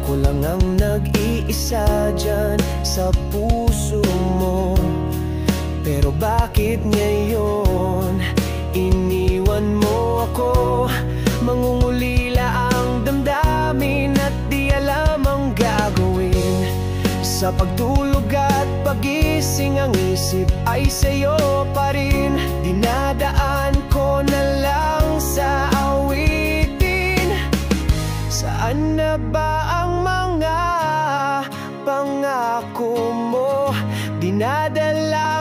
Ako lang ang nag-iisa dyan sa puso mo. Pero bakit ngayon iniwan mo ako? Mangungulila ang damdamin at di alam ang gagawin. Sa pagtulog at pagising ang isip ay sa'yo pa rin. Dinadaan ko na lang sa awitin. Saan na ba ang mga pangako mo? Dinadala